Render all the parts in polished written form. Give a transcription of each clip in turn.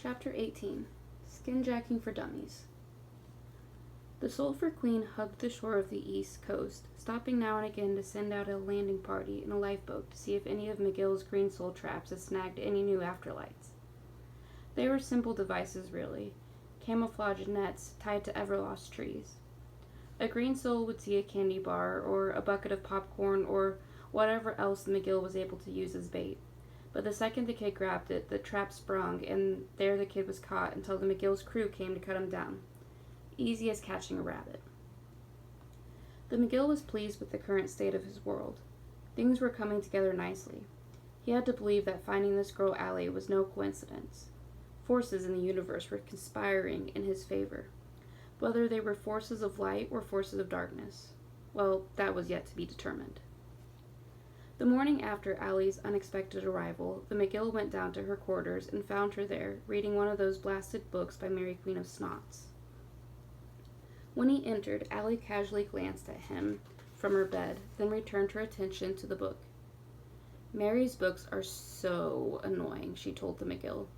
Chapter 18 Skinjacking for Dummies. The Sulphur Queen hugged the shore of the east coast, stopping now and again to send out a landing party in a lifeboat to see if any of McGill's green soul traps had snagged any new afterlights. They were simple devices, really, camouflage nets tied to everlost trees. A green soul would see a candy bar, or a bucket of popcorn, or whatever else McGill was able to use as bait. But the second the kid grabbed it, the trap sprung, and there the kid was caught until the McGill's crew came to cut him down. Easy as catching a rabbit. The McGill was pleased with the current state of his world. Things were coming together nicely. He had to believe that finding this girl Allie was no coincidence. Forces in the universe were conspiring in his favor. Whether they were forces of light or forces of darkness, well, that was yet to be determined. The morning after Allie's unexpected arrival, the McGill went down to her quarters and found her there, reading one of those blasted books by Mary Queen of Snots. When he entered, Allie casually glanced at him from her bed, then returned her attention to the book. "Mary's books are so annoying," she told the McGill.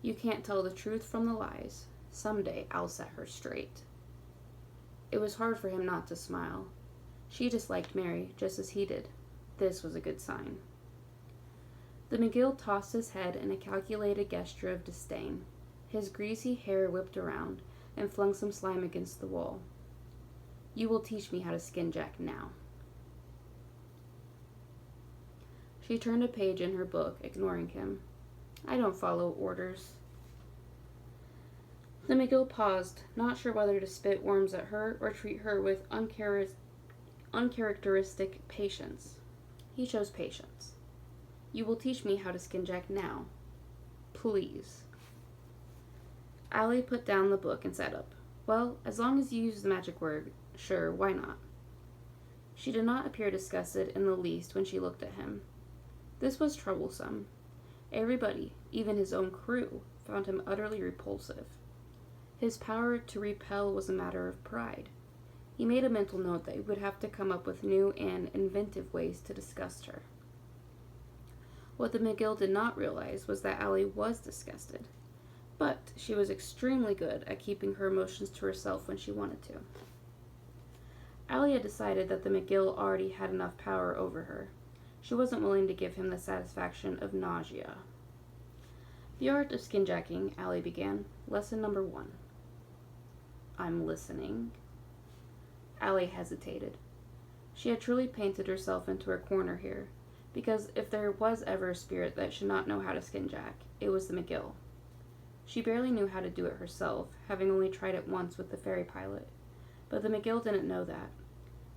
"You can't tell the truth from the lies. Someday I'll set her straight." It was hard for him not to smile. She disliked Mary, just as he did. This was a good sign. The McGill tossed his head in a calculated gesture of disdain. His greasy hair whipped around and flung some slime against the wall. "You will teach me how to skinjack now." She turned a page in her book, ignoring him. "I don't follow orders." The McGill paused, not sure whether to spit worms at her or treat her with uncharacteristic patience. He chose patience. "You will teach me how to skinjack now. Please." Allie put down the book and sat up. "Well, as long as you use the magic word, sure, why not?" She did not appear disgusted in the least when she looked at him. This was troublesome. Everybody, even his own crew, found him utterly repulsive. His power to repel was a matter of pride. He made a mental note that he would have to come up with new and inventive ways to disgust her. What the McGill did not realize was that Allie was disgusted, but she was extremely good at keeping her emotions to herself when she wanted to. Allie had decided that the McGill already had enough power over her. She wasn't willing to give him the satisfaction of nausea. "The art of skinjacking," Allie began. "Lesson number 1. I'm listening." Allie hesitated. She had truly painted herself into a corner here, because if there was ever a spirit that should not know how to skinjack, it was the McGill. She barely knew how to do it herself, having only tried it once with the ferry pilot, but the McGill didn't know that.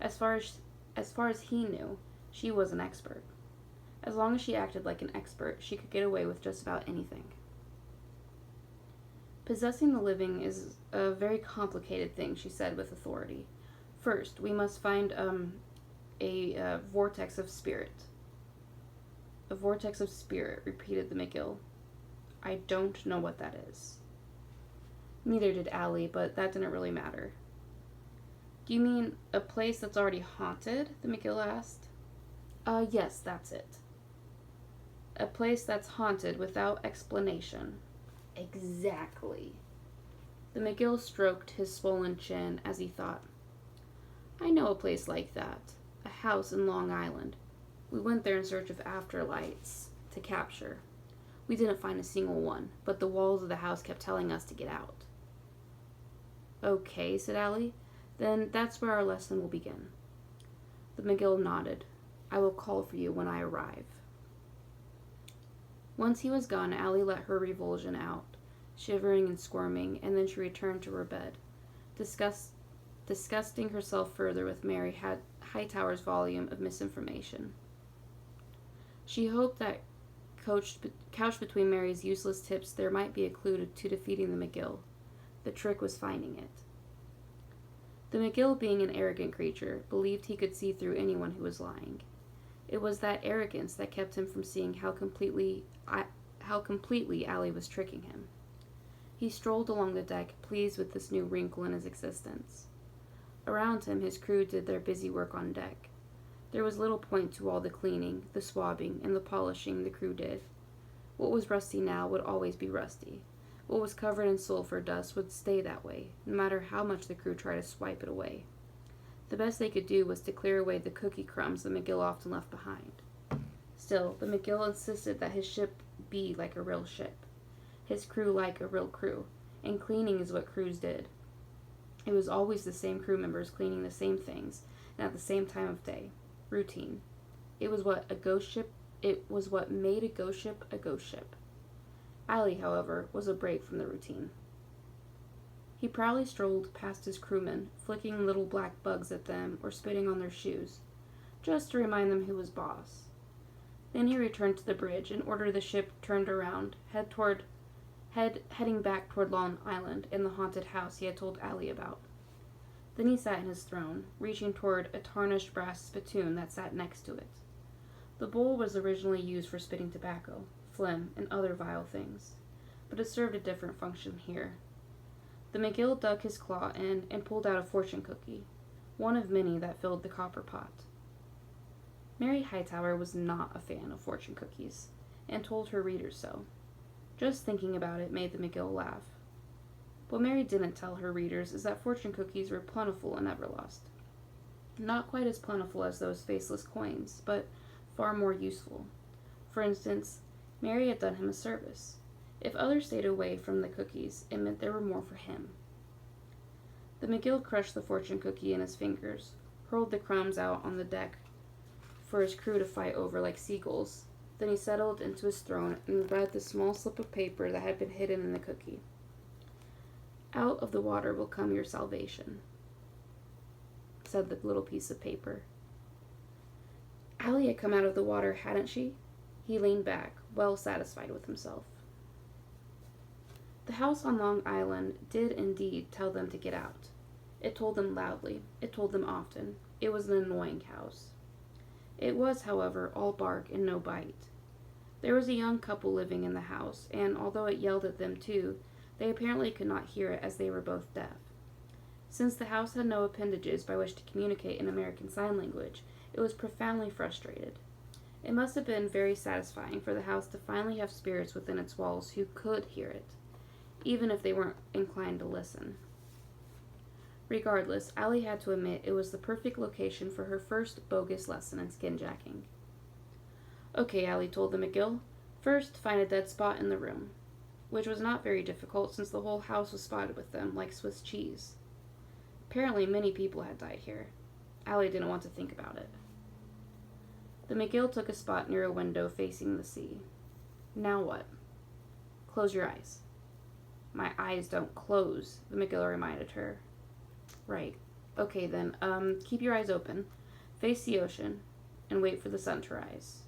As far as he knew, she was an expert. As long as she acted like an expert, she could get away with just about anything. "Possessing the living is a very complicated thing," she said with authority. "First, we must find a vortex of spirit." "A vortex of spirit," repeated the McGill. "I don't know what that is." Neither did Allie, but that didn't really matter. "Do you mean a place that's already haunted?" the McGill asked. Yes, that's it. A place that's haunted without explanation." "Exactly." The McGill stroked his swollen chin as he thought. "I know a place like that. A house in Long Island. We went there in search of afterlights to capture. We didn't find a single one, but the walls of the house kept telling us to get out." "Okay," said Allie. "Then that's where our lesson will begin." The McGill nodded. "I will call for you when I arrive." Once he was gone, Allie let her revulsion out, shivering and squirming, and then she returned to her bed, disgusting herself further with Mary Hightower's volume of misinformation. She hoped that couched between Mary's useless tips there might be a clue to defeating the McGill. The trick was finding it. The McGill, being an arrogant creature, believed he could see through anyone who was lying. It was that arrogance that kept him from seeing how completely Allie was tricking him. He strolled along the deck, pleased with this new wrinkle in his existence. Around him, his crew did their busy work on deck. There was little point to all the cleaning, the swabbing, and the polishing the crew did. What was rusty now would always be rusty, What was covered in sulfur dust would stay that way, no matter how much the crew tried to swipe it away. The best they could do was to clear away the cookie crumbs that McGill often left behind. Still, the McGill insisted that his ship be like a real ship, his crew like a real crew, and cleaning is what crews did. It was always the same crew members cleaning the same things, and at the same time of day. Routine. It was what made a ghost ship a ghost ship. Allie, however, was a break from the routine. He proudly strolled past his crewmen, flicking little black bugs at them or spitting on their shoes, just to remind them who was boss. Then he returned to the bridge and ordered the ship turned around, heading back toward Long Island and the haunted house he had told Allie about. Then he sat in his throne, reaching toward a tarnished brass spittoon that sat next to it. The bowl was originally used for spitting tobacco, phlegm, and other vile things, but it served a different function here. The McGill dug his claw in and pulled out a fortune cookie, one of many that filled the copper pot. Mary Hightower was not a fan of fortune cookies, and told her readers so. Just thinking about it made the McGill laugh. What Mary didn't tell her readers is that fortune cookies were plentiful in Everlost. Not quite as plentiful as those faceless coins, but far more useful. For instance, Mary had done him a service. If others stayed away from the cookies, it meant there were more for him. The McGill crushed the fortune cookie in his fingers, hurled the crumbs out on the deck for his crew to fight over like seagulls. Then he settled into his throne and read the small slip of paper that had been hidden in the cookie. "Out of the water will come your salvation," said the little piece of paper. Allie had come out of the water, hadn't she? He leaned back, well satisfied with himself. The house on Long Island did indeed tell them to get out. It told them loudly. It told them often. It was an annoying house. It was, however, all bark and no bite. There was a young couple living in the house, and although it yelled at them too, they apparently could not hear it as they were both deaf. Since the house had no appendages by which to communicate in American Sign Language, it was profoundly frustrated. It must have been very satisfying for the house to finally have spirits within its walls who could hear it, even if they weren't inclined to listen. Regardless, Allie had to admit it was the perfect location for her first bogus lesson in skinjacking. "Okay," Allie told the McGill. "First, find a dead spot in the room," which was not very difficult since the whole house was spotted with them, like Swiss cheese. Apparently, many people had died here. Allie didn't want to think about it. The McGill took a spot near a window facing the sea. "Now what?" "Close your eyes." "My eyes don't close," the McGill reminded her. "Right. Okay then, keep your eyes open, face the ocean, and wait for the sun to rise."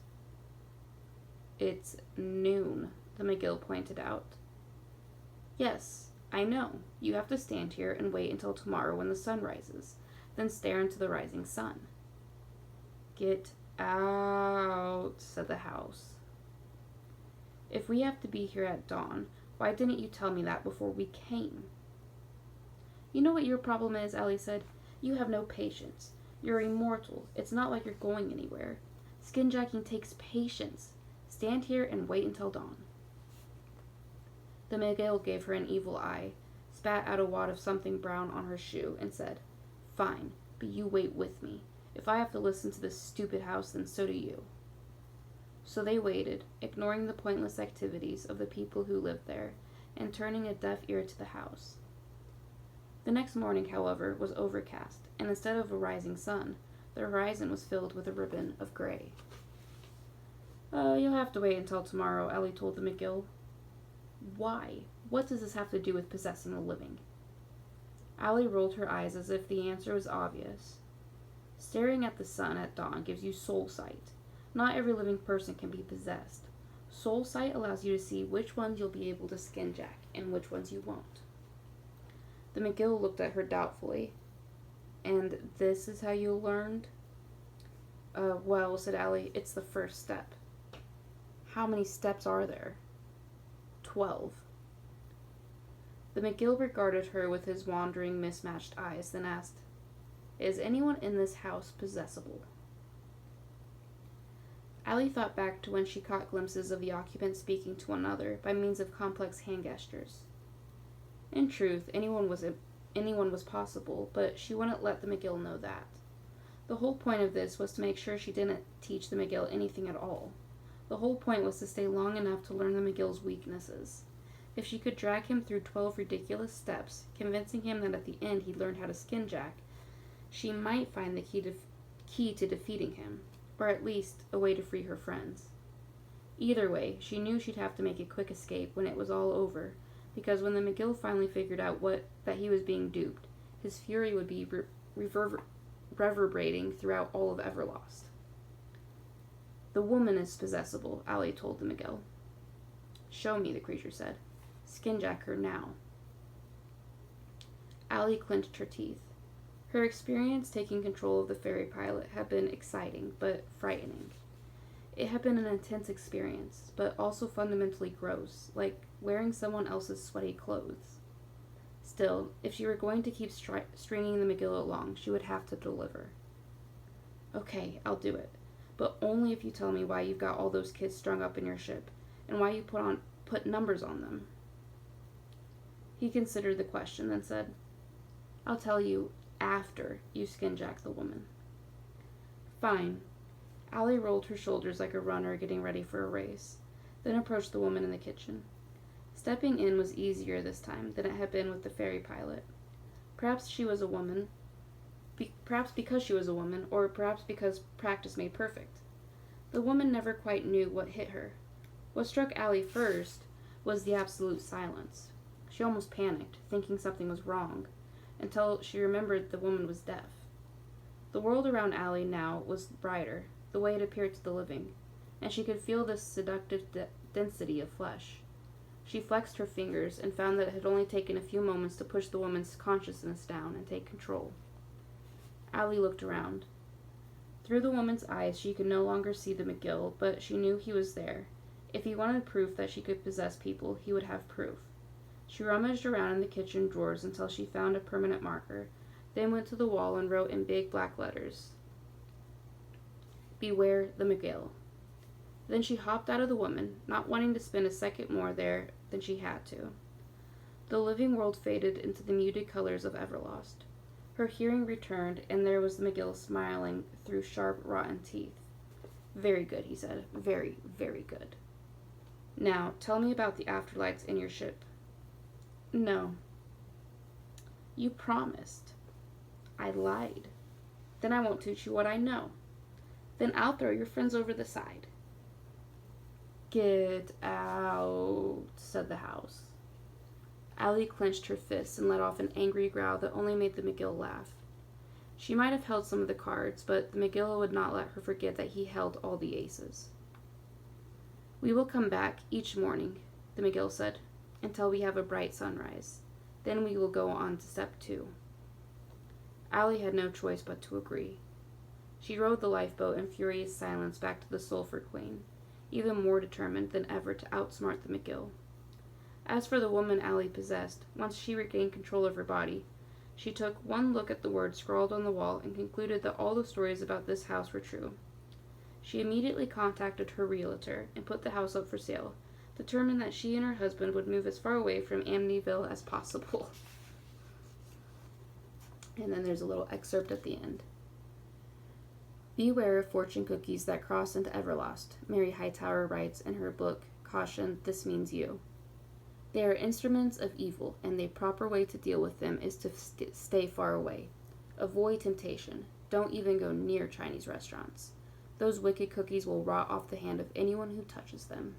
"It's noon," the McGill pointed out. "Yes, I know. You have to stand here and wait until tomorrow when the sun rises, then stare into the rising sun." "Get out," said the house. "If we have to be here at dawn, why didn't you tell me that before we came?" "You know what your problem is," Allie said. "You have no patience. You're immortal. It's not like you're going anywhere. Skinjacking takes patience. Stand here and wait until dawn." The McGill gave her an evil eye, spat out a wad of something brown on her shoe, and said, "Fine, but you wait with me. If I have to listen to this stupid house, then so do you." So they waited, ignoring the pointless activities of the people who lived there, and turning a deaf ear to the house. The next morning, however, was overcast, and instead of a rising sun, the horizon was filled with a ribbon of gray. You'll have to wait until tomorrow," Allie told the McGill. "Why? What does this have to do with possessing the living?" Allie rolled her eyes as if the answer was obvious. Staring at the sun at dawn gives you soul sight. Not every living person can be possessed. Soul sight allows you to see which ones you'll be able to skinjack and which ones you won't. The McGill looked at her doubtfully. "And this is how you learned?" Well," said Allie, "it's the first step." "How many steps are there?" 12. The McGill regarded her with his wandering, mismatched eyes, then asked, "Is anyone in this house possessable?" Allie thought back to when she caught glimpses of the occupants speaking to one another by means of complex hand gestures. In truth, anyone was possible, but she wouldn't let the McGill know that. The whole point of this was to make sure she didn't teach the McGill anything at all. The whole point was to stay long enough to learn the McGill's weaknesses. If she could drag him through 12 ridiculous steps, convincing him that at the end he'd learned how to skinjack, she might find the key to defeating him, or at least a way to free her friends. Either way, she knew she'd have to make a quick escape when it was all over, because when the McGill finally figured out that he was being duped, his fury would be reverberating throughout all of Everlost. The woman is possessible, Allie told the McGill. Show me, the creature said. Skinjack her now. Allie clenched her teeth. Her experience taking control of the ferry pilot had been exciting, but frightening. It had been an intense experience, but also fundamentally gross, like wearing someone else's sweaty clothes. Still, if she were going to keep stringing the McGill along, she would have to deliver. Okay, I'll do it, but only if you tell me why you've got all those kids strung up in your ship, and why you put numbers on them. He considered the question, then said, I'll tell you after you skinjack the woman. Fine. Allie rolled her shoulders like a runner getting ready for a race, then approached the woman in the kitchen. Stepping in was easier this time than it had been with the ferry pilot. Perhaps she was a woman, perhaps because she was a woman, or perhaps because practice made perfect. The woman never quite knew what hit her. What struck Allie first was the absolute silence. She almost panicked, thinking something was wrong, until she remembered the woman was deaf. The world around Allie now was brighter, the way it appeared to the living, and she could feel the seductive density of flesh. She flexed her fingers and found that it had only taken a few moments to push the woman's consciousness down and take control. Allie looked around. Through the woman's eyes she could no longer see the McGill, but she knew he was there. If he wanted proof that she could possess people, he would have proof. She rummaged around in the kitchen drawers until she found a permanent marker, then went to the wall and wrote in big black letters, Beware the McGill. Then she hopped out of the woman, not wanting to spend a second more there than she had to. The living world faded into the muted colors of Everlost. Her hearing returned, and there was the McGill smiling through sharp, rotten teeth. Very good, he said. Very, very good. Now, tell me about the afterlights in your ship. No. You promised. I lied. Then I won't teach you what I know. Then I'll throw your friends over the side. Get out, said the house. Allie clenched her fists and let off an angry growl that only made the McGill laugh. She might have held some of the cards, but the McGill would not let her forget that he held all the aces. We will come back each morning, the McGill said, until we have a bright sunrise. Then we will go on to step 2. Allie had no choice but to agree. She rowed the lifeboat in furious silence back to the Sulphur Queen, even more determined than ever to outsmart the McGill. As for the woman Allie possessed, once she regained control of her body, she took one look at the words scrawled on the wall and concluded that all the stories about this house were true. She immediately contacted her realtor and put the house up for sale, determined that she and her husband would move as far away from Amityville as possible. And then there's a little excerpt at the end. Beware of fortune cookies that cross into Everlost, Mary Hightower writes in her book, Caution, This Means You. They are instruments of evil, and the proper way to deal with them is to stay far away. Avoid temptation. Don't even go near Chinese restaurants. Those wicked cookies will rot off the hand of anyone who touches them.